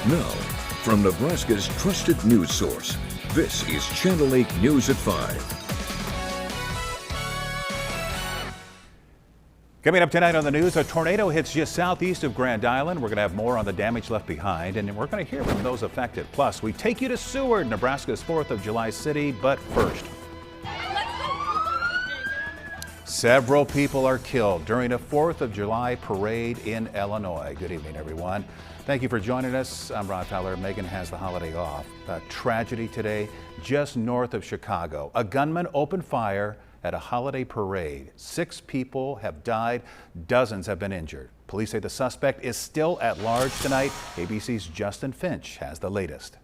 Now, from Nebraska's trusted news source, this is Channel 8 News at 5. Coming up tonight on the news, a tornado hits just southeast of Grand Island. We're going to have more on the damage left behind, and we're going to hear from those affected. Plus, we take you to Seward, Nebraska's 4th of July city. But first, several people are killed during a 4th of July parade in Illinois. Good evening, everyone. Thank you for joining us. I'm Ron Fowler. Megan has the holiday off. A tragedy today just north of Chicago. A gunman opened fire at a holiday parade. 6 people have died, dozens have been injured. Police say the suspect is still at large tonight. ABC's Justin Finch has the latest.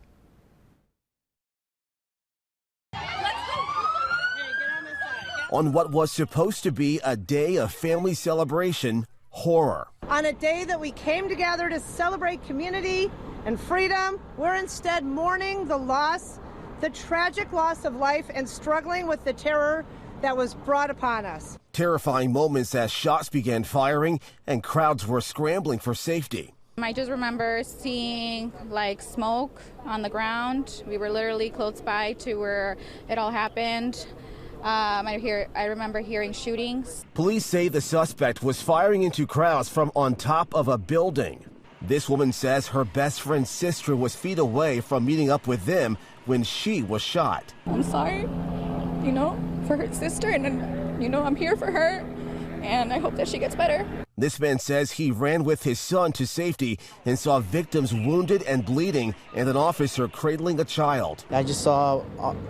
On what was supposed to be a day of family celebration, horror. On a day that we came together to celebrate community and freedom, we're instead mourning the tragic loss of life and struggling with the terror that was brought upon us. Terrifying moments as shots began firing and crowds were scrambling for safety. I just remember seeing like smoke on the ground. We were literally close by to where it all happened. I remember hearing shootings. Police say the suspect was firing into crowds from on top of a building. This woman says her best friend's sister was feet away from meeting up with them when she was shot. I'm sorry, for her sister, and I'm here for her, and I hope that she gets better. This man says he ran with his son to safety and saw victims wounded and bleeding and an officer cradling a child. I just saw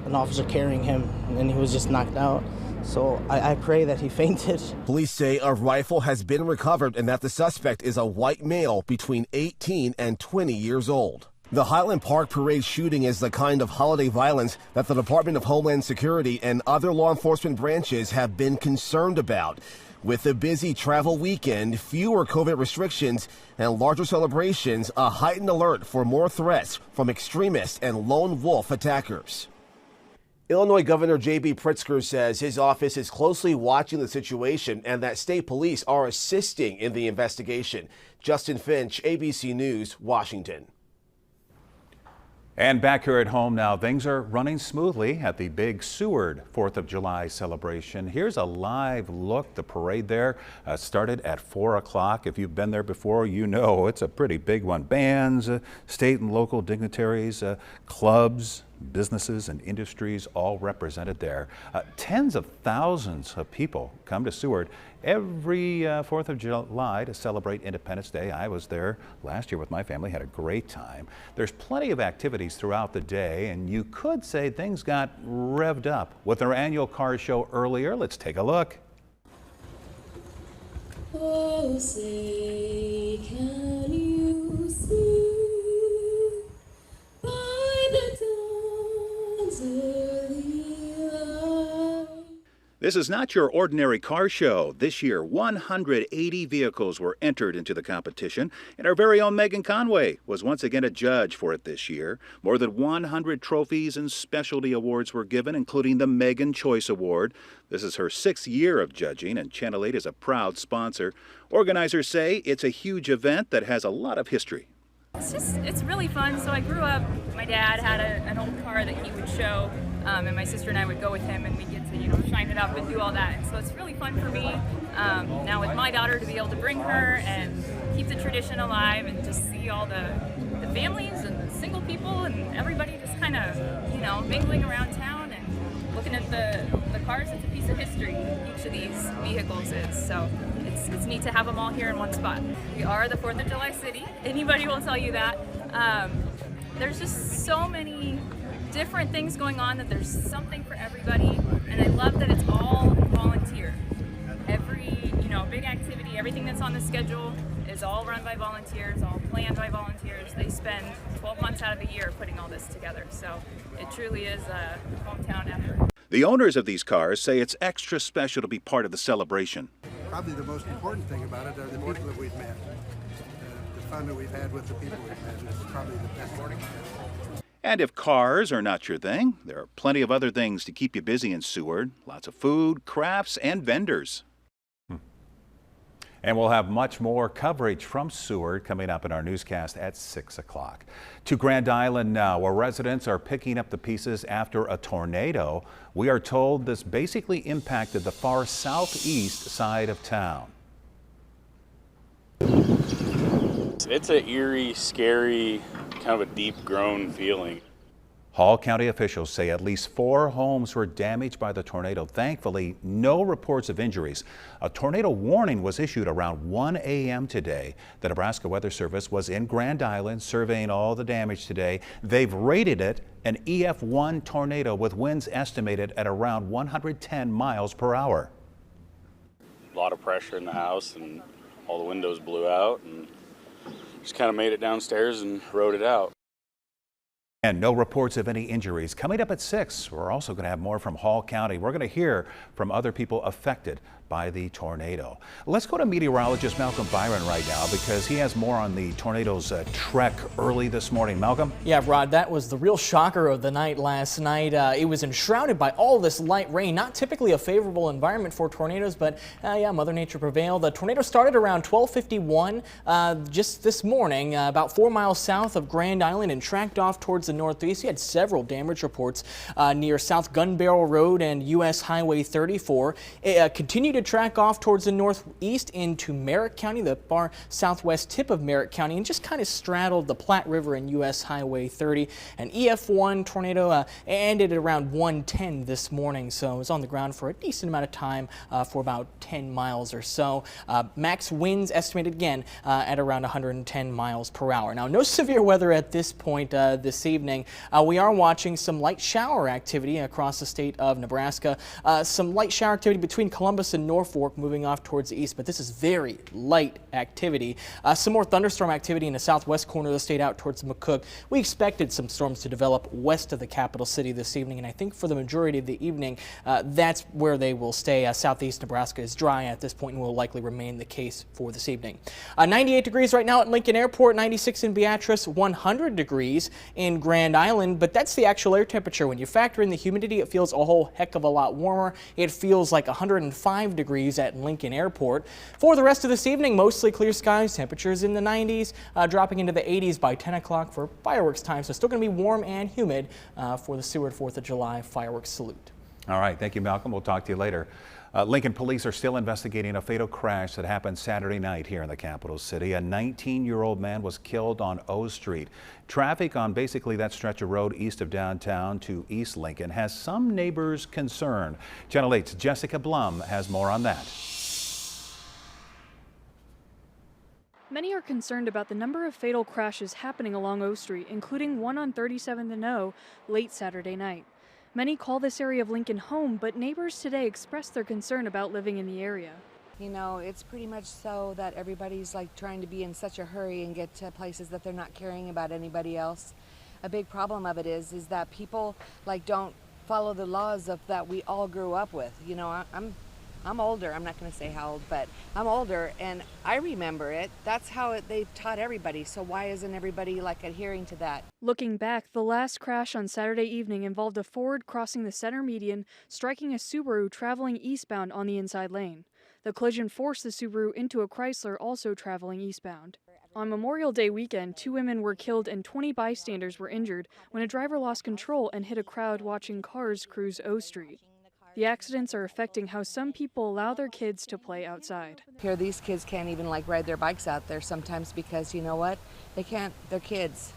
an officer carrying him, and he was just knocked out. So I pray that he fainted. Police say a rifle has been recovered and that the suspect is a white male between 18 and 20 years old. The Highland Park Parade shooting is the kind of holiday violence that the Department of Homeland Security and other law enforcement branches have been concerned about. With a busy travel weekend, fewer COVID restrictions, and larger celebrations, a heightened alert for more threats from extremists and lone wolf attackers. Illinois Governor J.B. Pritzker says his office is closely watching the situation and that state police are assisting in the investigation. Justin Finch, ABC News, Washington. And back here at home now, things are running smoothly at the big Seward 4th of July celebration. Here's a live look. The parade there started at 4 o'clock. If you've been there before, you know it's a pretty big one. Bands, state and local dignitaries, clubs, businesses and industries all represented there. Tens of thousands of people come to Seward every 4th of July to celebrate Independence Day. I was there last year with my family, had a great time. There's plenty of activities throughout the day, and you could say things got revved up with their annual car show earlier. Let's take a look. Oh, say, can you see by the dawn's early light? This is not your ordinary car show. This year, 180 vehicles were entered into the competition, and our very own Megan Conway was once again a judge for it this year. More than 100 trophies and specialty awards were given, including the Megan Choice Award. This is her 6th year of judging, and Channel 8 is a proud sponsor. Organizers say it's a huge event that has a lot of history. It's really fun. So I grew up, my dad had an old car that he would show, and my sister and I would go with him and we'd get to, shine it up and do all that. And so it's really fun for me now with my daughter to be able to bring her and keep the tradition alive and just see all the families and the single people and everybody just kind of, mingling around town and looking at the cars. It's a piece of history, each of these vehicles is. So it's neat to have them all here in one spot. We are the 4th of July city. Anybody will tell you that. There's just so many different things going on that there's something for everybody, and I love that it's all volunteer. Every big activity, everything that's on the schedule is all run by volunteers, all planned by volunteers. They spend 12 months out of the year putting all this together, so it truly is a hometown effort. The owners of these cars say it's extra special to be part of the celebration. Probably the most important thing about it are the people that we've met. The fun that we've had with the people we've met is probably the best part. And if cars are not your thing, there are plenty of other things to keep you busy in Seward. Lots of food, crafts, and vendors. And we'll have much more coverage from Seward coming up in our newscast at 6 o'clock. To Grand Island now, where residents are picking up the pieces after a tornado. We are told this basically impacted the far southeast side of town. It's an eerie, scary, kind of a deep groan feeling. Hall County officials say at least 4 homes were damaged by the tornado. Thankfully, no reports of injuries. A tornado warning was issued around 1 a.m. today. The Nebraska Weather Service was in Grand Island surveying all the damage today. They've rated it an EF1 tornado with winds estimated at around 110 miles per hour. A lot of pressure in the house and all the windows blew out, and just kind of made it downstairs and rode it out. And no reports of any injuries. Coming up at 6, we're also going to have more from Hall County. We're going to hear from other people affected by the tornado. Let's go to meteorologist Malcolm Byron right now because he has more on the tornado's trek early this morning. Malcolm? Yeah, Rod, that was the real shocker of the night last night. It was enshrouded by all this light rain. Not typically a favorable environment for tornadoes, but yeah, Mother Nature prevailed. The tornado started around 12:51 just this morning, about 4 miles south of Grand Island and tracked off towards the northeast. We had several damage reports near South Gun Barrel Road and U.S. Highway 34. It continued to track off towards the northeast into Merritt County, the far southwest tip of Merritt County, and just kind of straddled the Platte River and U.S. Highway 30. An EF1 tornado ended at around 1:10 this morning, so it was on the ground for a decent amount of time, for about 10 miles or so. Max winds estimated again at around 110 miles per hour. Now, no severe weather at this point this evening. We are watching some light shower activity across the state of Nebraska. Some light shower activity between Columbus and Norfolk moving off towards the east, but this is very light activity. Some more thunderstorm activity in the southwest corner of the state out towards McCook. We expected some storms to develop west of the capital city this evening, and I think for the majority of the evening, that's where they will stay. Southeast Nebraska is dry at this point and will likely remain the case for this evening. 98 degrees right now at Lincoln Airport, 96 in Beatrice, 100 degrees in Grand Island, but that's the actual air temperature. When you factor in the humidity, it feels a whole heck of a lot warmer. It feels like 105 degrees at Lincoln Airport. For the rest of this evening, mostly clear skies, temperatures in the 90s, dropping into the 80s by 10 o'clock for fireworks time. So still going to be warm and humid for the Seward 4th of July fireworks salute. All right. Thank you, Malcolm. We'll talk to you later. Lincoln police are still investigating a fatal crash that happened Saturday night here in the capital city. A 19-year-old man was killed on O Street. Traffic on basically that stretch of road east of downtown to East Lincoln has some neighbors concerned. Channel 8's Jessica Blum has more on that. Many are concerned about the number of fatal crashes happening along O Street, including one on 37th and O late Saturday night. Many call this area of Lincoln home, but neighbors today expressed their concern about living in the area. You know, it's pretty much so that everybody's like trying to be in such a hurry and get to places that they're not caring about anybody else. A big problem of it is that people like don't follow the laws of that we all grew up with. You know, I'm older. I'm not going to say how old, but I'm older, and I remember it. That's how they've taught everybody. So why isn't everybody like adhering to that? Looking back, the last crash on Saturday evening involved a Ford crossing the center median, striking a Subaru traveling eastbound on the inside lane. The collision forced the Subaru into a Chrysler also traveling eastbound. On Memorial Day weekend, 2 women were killed and 20 bystanders were injured when a driver lost control and hit a crowd watching cars cruise O Street. The accidents are affecting how some people allow their kids to play outside. Here, these kids can't even like ride their bikes out there sometimes because you know what? They can't, they're kids.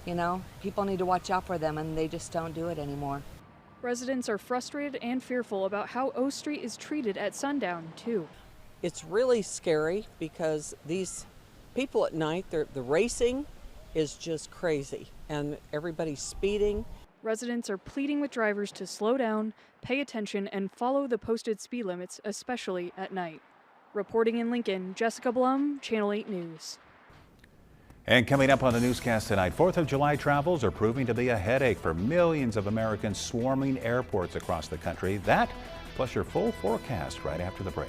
You know, people need to watch out for them and they just don't do it anymore. Residents are frustrated and fearful about how O Street is treated at sundown, too. It's really scary because these people at night, the racing is just crazy and everybody's speeding. Residents are pleading with drivers to slow down, pay attention, and follow the posted speed limits, especially at night. Reporting in Lincoln, Jessica Blum, Channel 8 News. And coming up on the newscast tonight, 4th of July travels are proving to be a headache for millions of Americans swarming airports across the country. That, plus your full forecast right after the break.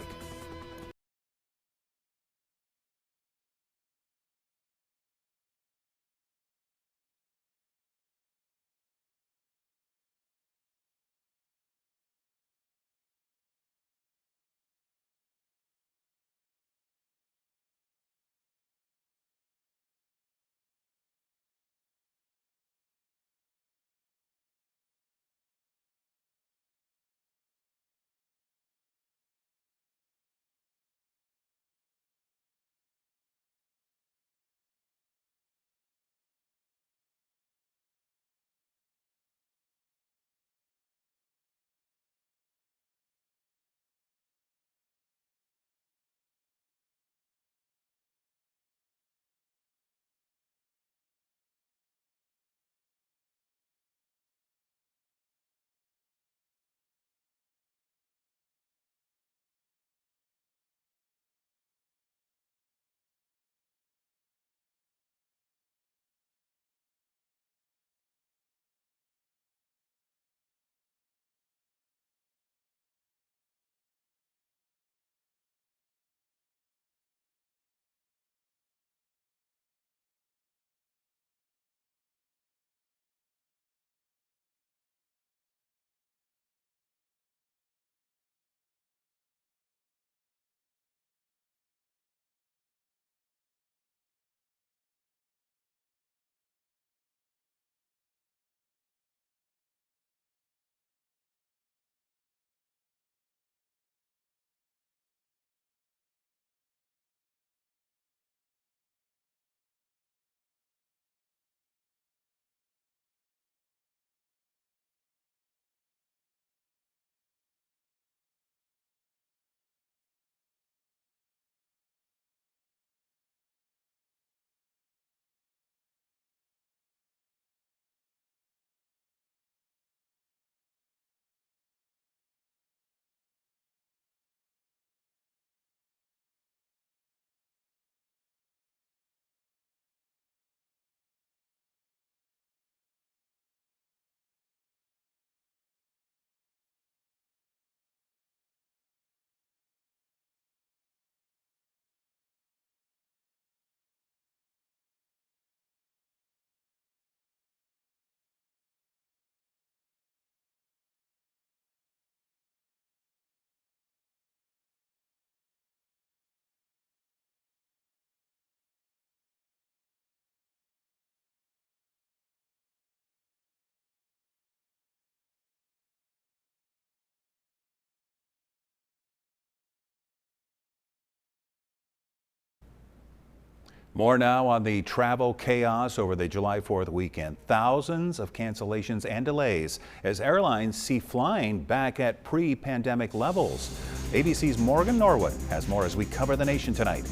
More now on the travel chaos over the July 4th weekend. Thousands of cancellations and delays as airlines see flying back at pre-pandemic levels. ABC's Morgan Norwood has more as we cover the nation tonight.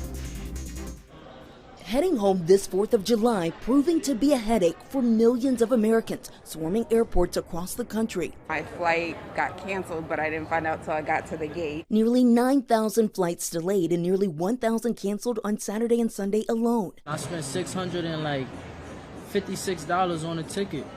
Heading home this 4th of July proving to be a headache for millions of Americans swarming airports across the country. My flight got canceled, but I didn't find out till I got to the gate. Nearly 9,000 flights delayed and nearly 1,000 canceled on Saturday and Sunday alone. I spent $656 on a ticket,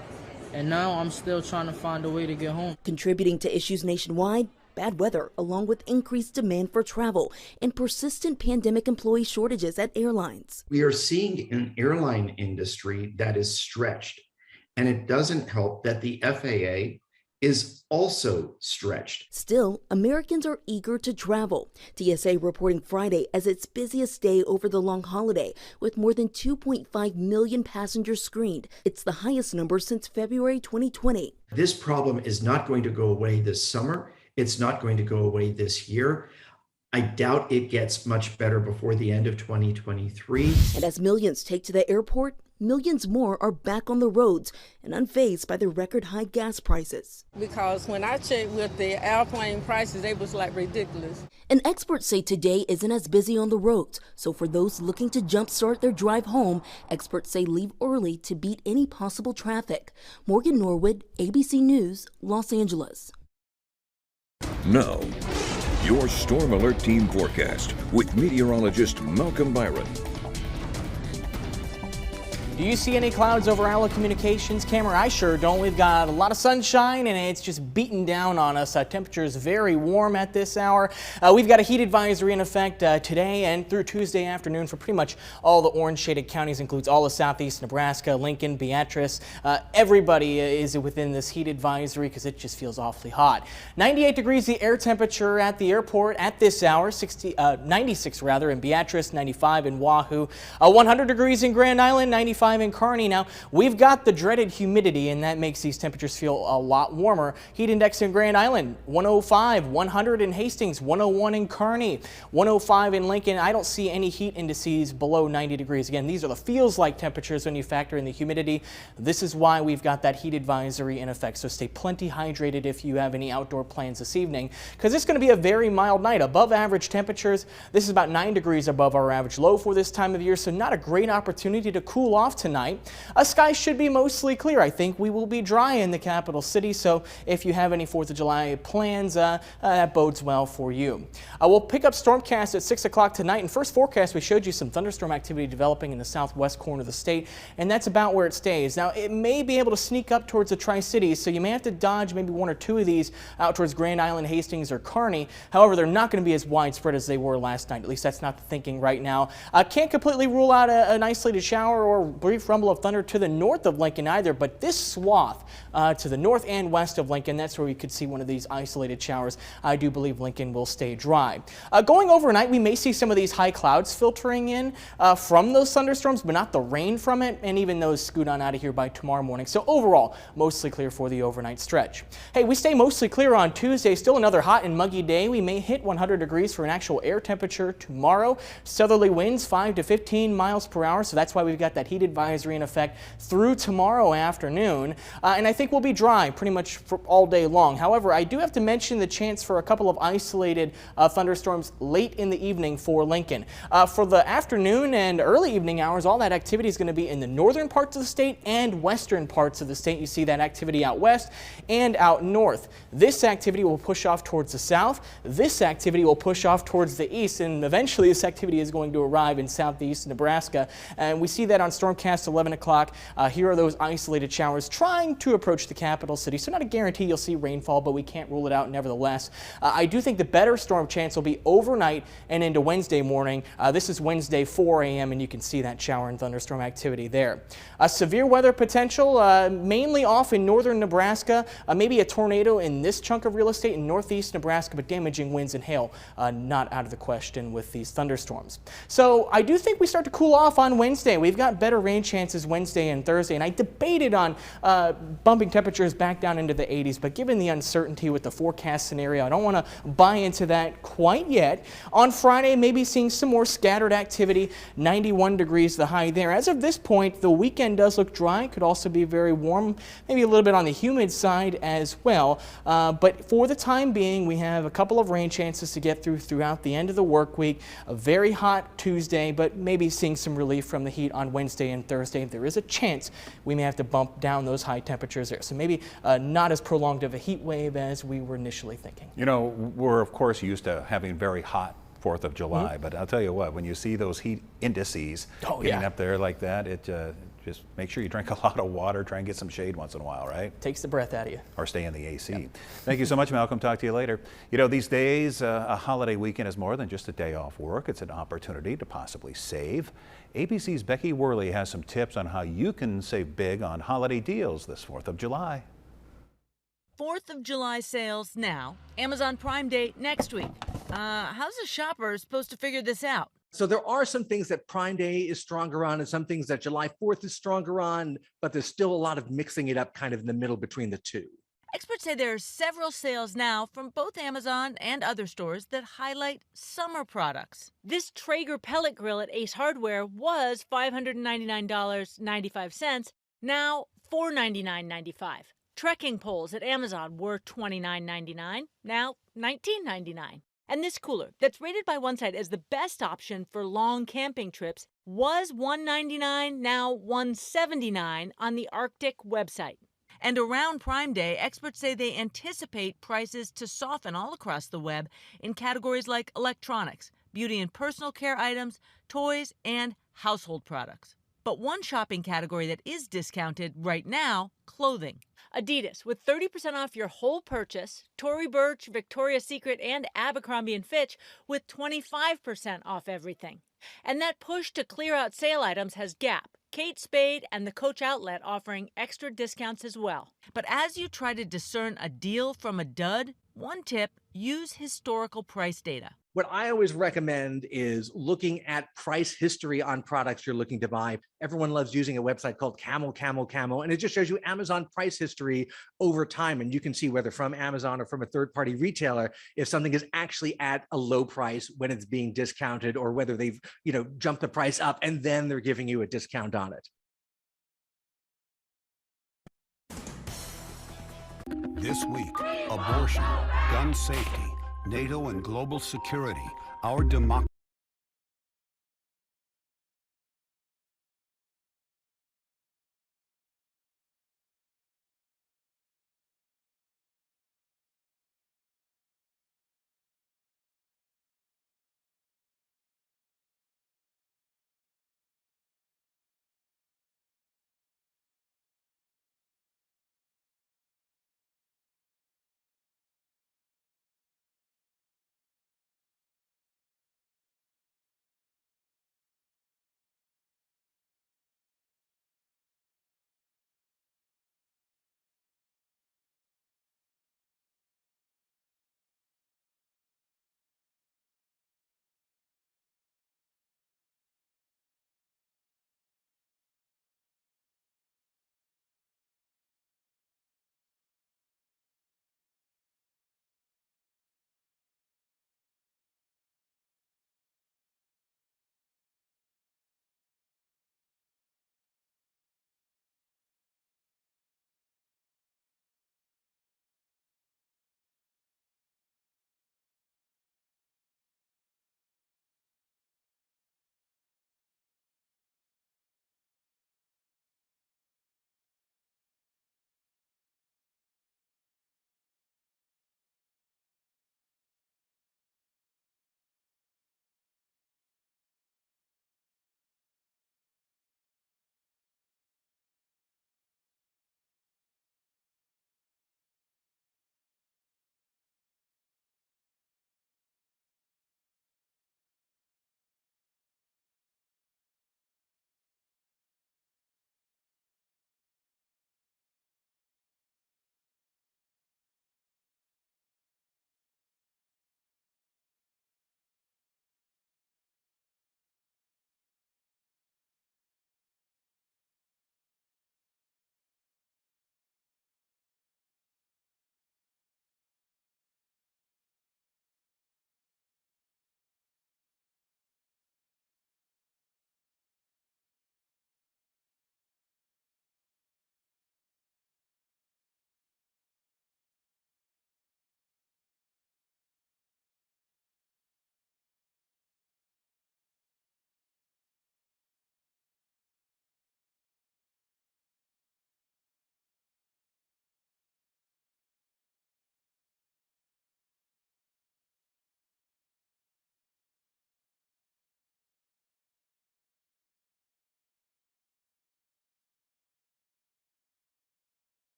and now I'm still trying to find a way to get home. Contributing to issues nationwide, bad weather, along with increased demand for travel and persistent pandemic employee shortages at airlines. We are seeing an airline industry that is stretched, and it doesn't help that the FAA is also stretched. Still, Americans are eager to travel. TSA reporting Friday as its busiest day over the long holiday, with more than 2.5 million passengers screened. It's the highest number since February 2020. This problem is not going to go away this summer. It's not going to go away this year. I doubt it gets much better before the end of 2023. And as millions take to the airport, millions more are back on the roads and unfazed by the record high gas prices. Because when I checked with the airplane prices, they was like ridiculous. And experts say today isn't as busy on the roads. So for those looking to jumpstart their drive home, experts say leave early to beat any possible traffic. Morgan Norwood, ABC News, Los Angeles. Now, your Storm Alert Team forecast with meteorologist Malcolm Byron. Do you see any clouds over Allo Communications camera? I sure don't. We've got a lot of sunshine and it's just beating down on us. Temperatures very warm at this hour. We've got a heat advisory in effect today and through Tuesday afternoon for pretty much all the orange shaded counties. Includes all of southeast Nebraska, Lincoln, Beatrice. Everybody is within this heat advisory because it just feels awfully hot. 98 degrees the air temperature at the airport at this hour. 96 rather in Beatrice, 95 in Wahoo, 100 degrees in Grand Island, 95 in Kearney. Now, we've got the dreaded humidity, and that makes these temperatures feel a lot warmer. Heat index in Grand Island, 105, 100 in Hastings, 101 in Kearney, 105 in Lincoln. I don't see any heat indices below 90 degrees. Again, these are the feels-like temperatures when you factor in the humidity. This is why we've got that heat advisory in effect. So stay plenty hydrated if you have any outdoor plans this evening, because it's going to be a very mild night. Above average temperatures. This is about 9 degrees above our average low for this time of year, so not a great opportunity to cool off tonight. Skies should be mostly clear. I think we will be dry in the capital city, so if you have any 4th of July plans, that bodes well for you. We'll pick up Stormcast at 6 o'clock tonight. In first forecast, we showed you some thunderstorm activity developing in the southwest corner of the state, and that's about where it stays. Now, it may be able to sneak up towards the Tri-Cities, so you may have to dodge maybe 1 or 2 of these out towards Grand Island, Hastings, or Kearney. However, they're not going to be as widespread as they were last night. At least that's not the thinking right now. Can't completely rule out an isolated shower or brief rumble of thunder to the north of Lincoln either, but this swath to the north and west of Lincoln, that's where we could see one of these isolated showers. I do believe Lincoln will stay dry. Going overnight, we may see some of these high clouds filtering in from those thunderstorms, but not the rain from it, and even those scoot on out of here by tomorrow morning. So overall, mostly clear for the overnight stretch. Hey, we stay mostly clear on Tuesday. Still another hot and muggy day. We may hit 100 degrees for an actual air temperature tomorrow. Southerly winds 5 to 15 miles per hour, so that's why we've got that heat advisory in effect through tomorrow afternoon, and I think we'll be dry pretty much for all day long. However, I do have to mention the chance for a couple of isolated thunderstorms late in the evening for Lincoln. For the afternoon and early evening hours, all that activity is going to be in the northern parts of the state and western parts of the state. You see that activity out west and out north. This activity will push off towards the south. This activity will push off towards the east, and eventually this activity is going to arrive in southeast Nebraska, and we see that on Stormcast 11 o'clock. Here are those isolated showers trying to approach the capital city, so not a guarantee you'll see rainfall, but we can't rule it out nevertheless. I do think the better storm chance will be overnight and into Wednesday morning. This is Wednesday 4 a.m. and you can see that shower and thunderstorm activity there. Severe weather potential mainly off in northern Nebraska, maybe a tornado in this chunk of real estate in northeast Nebraska, but damaging winds and hail not out of the question with these thunderstorms. So I do think we start to cool off on Wednesday. We've got better rain rain chances Wednesday and Thursday, and I debated on bumping temperatures back down into the 80s, but given the uncertainty with the forecast scenario, I don't want to buy into that quite yet. On Friday, maybe seeing some more scattered activity, 91 degrees the high there. As of this point, the weekend does look dry, could also be very warm, maybe a little bit on the humid side as well. But for the time being, we have a couple of rain chances to get throughout the end of the work week. A very hot Tuesday, but maybe seeing some relief from the heat on Wednesday and Thursday. There is a chance we may have to bump down those high temperatures there. So maybe not as prolonged of a heat wave as we were initially thinking. You know, we're of course used to having very hot 4th of July, but I'll tell you what, when you see those heat indices getting up there like that, it just make sure you drink a lot of water, try and get some shade once in a while, right? Takes the breath out of you. Or stay in the AC. Thank you so much, Malcolm. Talk to you later. You know, these days, a holiday weekend is more than just a day off work. It's an opportunity to possibly save. ABC's Becky Worley has some tips on how you can save big on holiday deals this 4th of July. 4th of July sales now, Amazon Prime Day next week. How's a shopper supposed to figure this out? So there are some things that Prime Day is stronger on and some things that July 4th is stronger on, but there's still a lot of mixing it up kind of in the middle between the two. Experts say there are several sales now from both Amazon and other stores that highlight summer products. This Traeger pellet grill at Ace Hardware was $599.95, now $499.95. Trekking poles at Amazon were $29.99, now $19.99. And this cooler, that's rated by one site as the best option for long camping trips, was $199, now $179 on the Arctic website. And around Prime Day, experts say they anticipate prices to soften all across the web in categories like electronics, beauty and personal care items, toys, and household products. But one shopping category that is discounted right now, clothing. Adidas, with 30% off your whole purchase, Tory Burch, Victoria's Secret, and Abercrombie & Fitch with 25% off everything. And that push to clear out sale items has Gap, Kate Spade, and the Coach Outlet offering extra discounts as well. But as you try to discern a deal from a dud, one tip, use historical price data. What I always recommend is looking at price history on products you're looking to buy. Everyone loves using a website called Camel, and it just shows you Amazon price history over time. And you can see whether from Amazon or from a third-party retailer, if something is actually at a low price when it's being discounted, or whether they've, jumped the price up and then they're giving you a discount on it. This week, abortion, gun safety, NATO and global security, our democracy.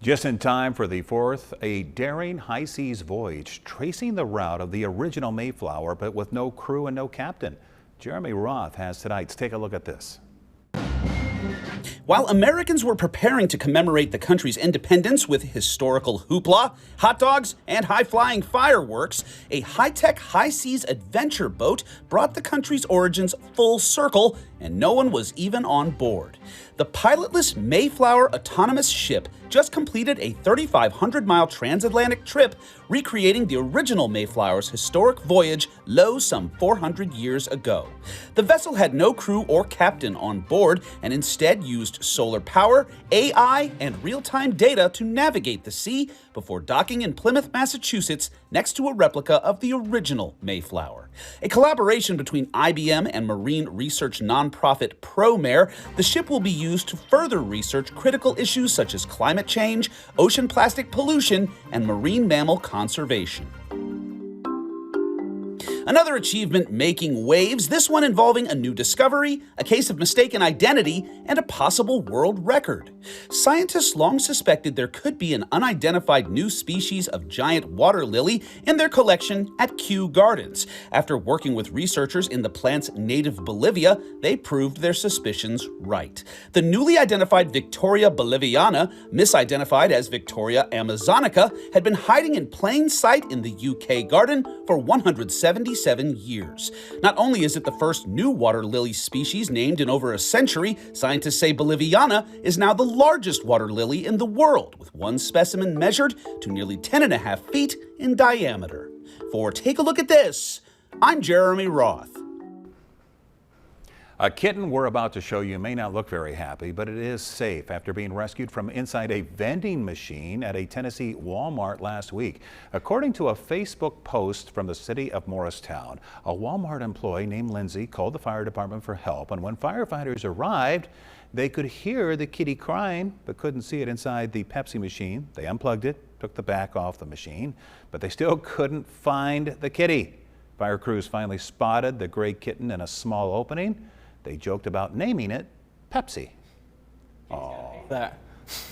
Just in time for the 4th, a daring high seas voyage tracing the route of the original Mayflower, but with no crew and no captain. Jeremy Roth has tonight's. Take a look at this. While Americans were preparing to commemorate the country's independence with historical hoopla, hot dogs, and high-flying fireworks, a high-tech high-seas adventure boat brought the country's origins full circle, and no one was even on board. The pilotless Mayflower autonomous ship just completed a 3,500-mile transatlantic trip, recreating the original Mayflower's historic voyage some 400 years ago. The vessel had no crew or captain on board and instead used solar power, AI, and real-time data to navigate the sea before docking in Plymouth, Massachusetts, next to a replica of the original Mayflower. A collaboration between IBM and marine research nonprofit ProMare, the ship will be used to further research critical issues such as climate change, ocean plastic pollution, and marine mammal conservation. Another achievement making waves, this one involving a new discovery, a case of mistaken identity, and a possible world record. Scientists long suspected there could be an unidentified new species of giant water lily in their collection at Kew Gardens. After working with researchers in the plant's native Bolivia, they proved their suspicions right. The newly identified Victoria boliviana, misidentified as Victoria amazonica, had been hiding in plain sight in the UK garden for 177 years. Not only is it the first new water lily species named in over a century, scientists say Boliviana is now the largest water lily in the world, with one specimen measured to nearly 10.5 feet in diameter. For Take a Look at This, I'm Jeremy Roth. A kitten we're about to show you may not look very happy, but it is safe after being rescued from inside a vending machine at a Tennessee Walmart last week. According to a Facebook post from the city of Morristown, a Walmart employee named Lindsay called the fire department for help, and when firefighters arrived, they could hear the kitty crying, but couldn't see it inside the Pepsi machine. They unplugged it, took the back off the machine, but they still couldn't find the kitty. Fire crews finally spotted the gray kitten in a small opening. They joked about naming it Pepsi. Oh, that.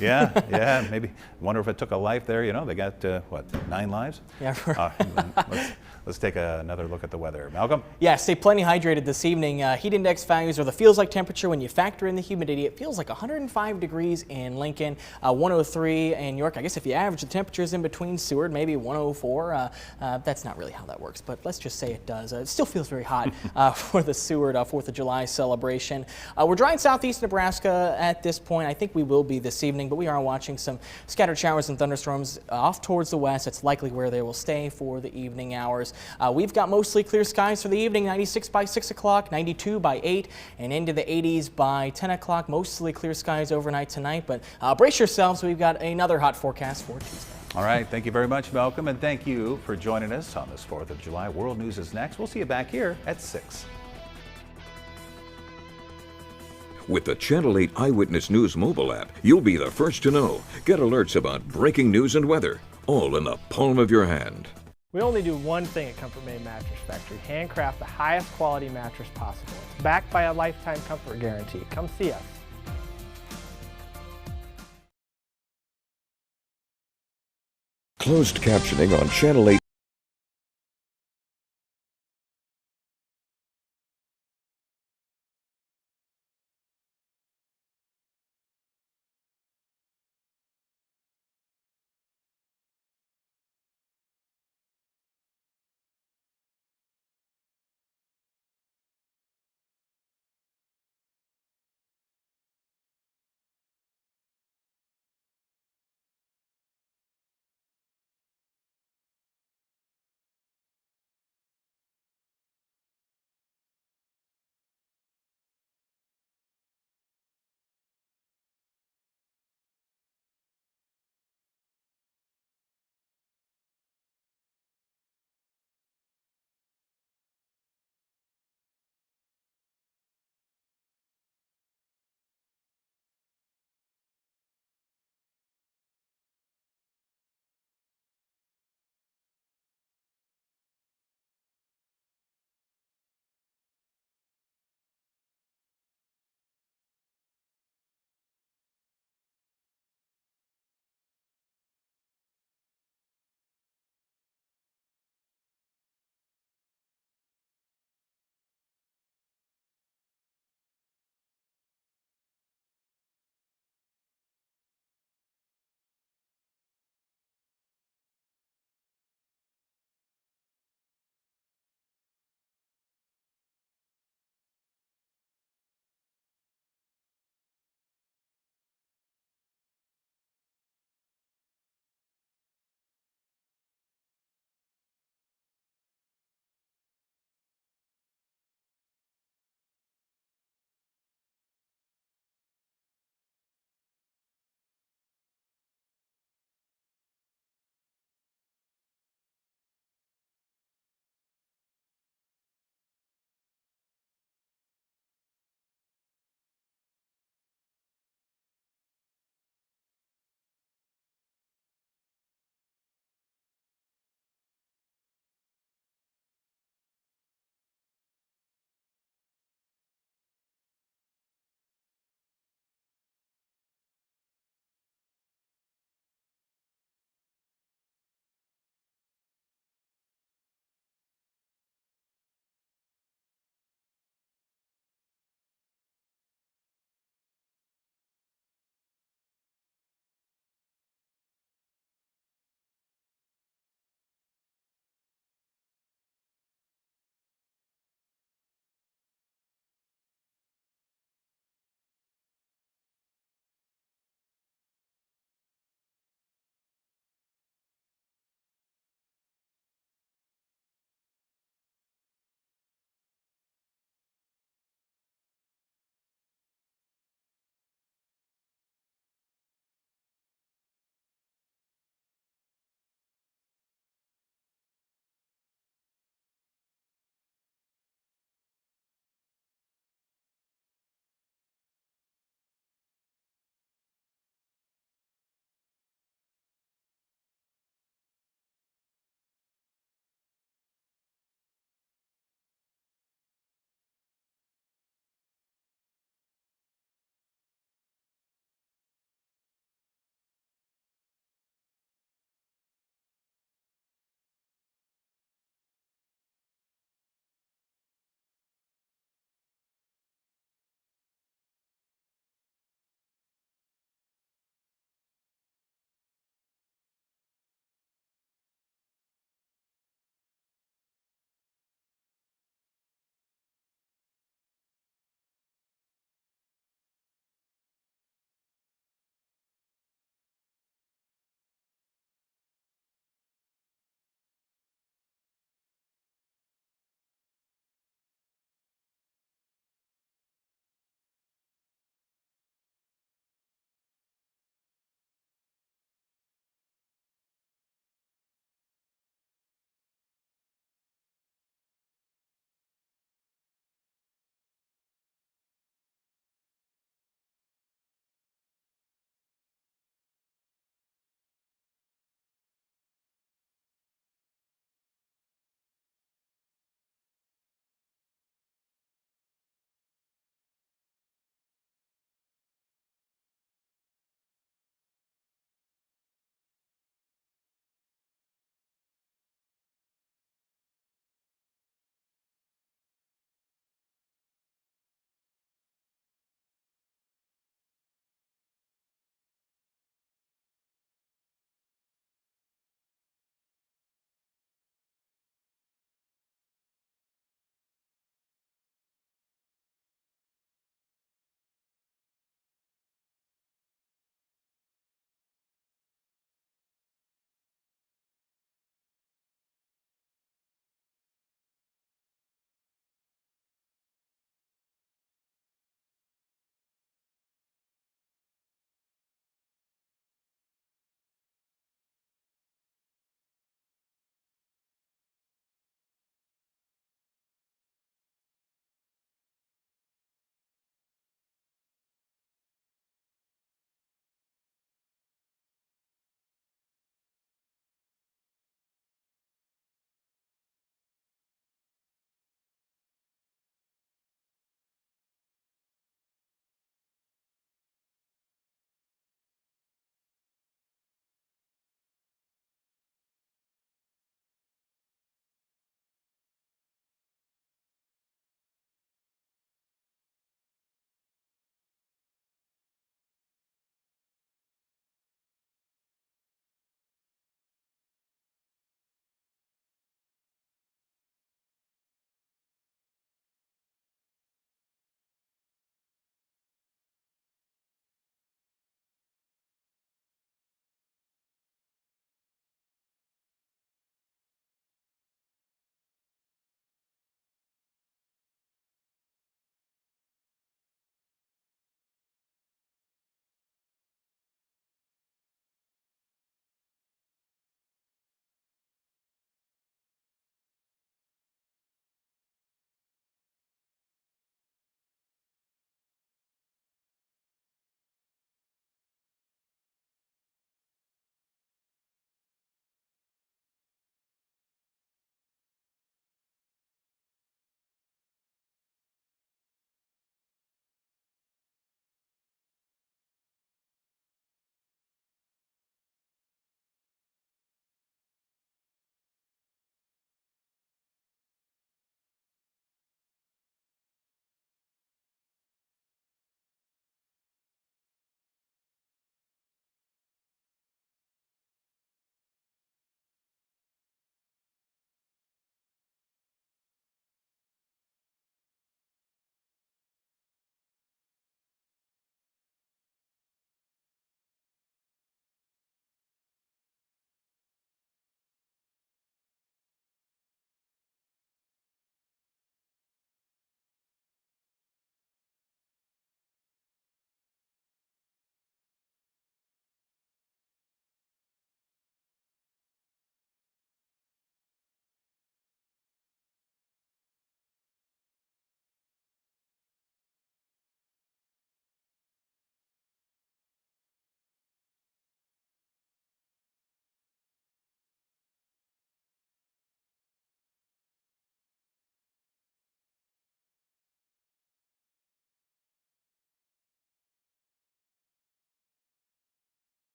Yeah, maybe. Wonder if it took a life there. You know, they got, 9 lives? Yeah. Let's take another look at the weather. Malcolm? Yeah, stay plenty hydrated this evening. Heat index values are the feels like temperature when you factor in the humidity. It feels like 105 degrees in Lincoln, 103 in York. I guess if you average the temperatures in between, Seward, maybe 104. That's not really how that works, but let's just say it does. It still feels very hot for the Seward 4th of July celebration. We're dry in southeast Nebraska at this point. I think we will be this evening, but we are watching some scattered showers and thunderstorms off towards the west. It's likely where they will stay for the evening hours. We've got mostly clear skies for the evening, 96 by 6 o'clock, 92 by 8, and into the 80s by 10 o'clock. Mostly clear skies overnight tonight, but brace yourselves. We've got another hot forecast for Tuesday. All right. Thank you very much, Malcolm, and thank you for joining us on this 4th of July. World News is next. We'll see you back here at 6. With the Channel 8 Eyewitness News mobile app, you'll be the first to know. Get alerts about breaking news and weather, all in the palm of your hand. We only do one thing at Comfort Made Mattress Factory, handcraft the highest quality mattress possible. It's backed by a lifetime comfort guarantee. Come see us. Closed captioning on Channel 8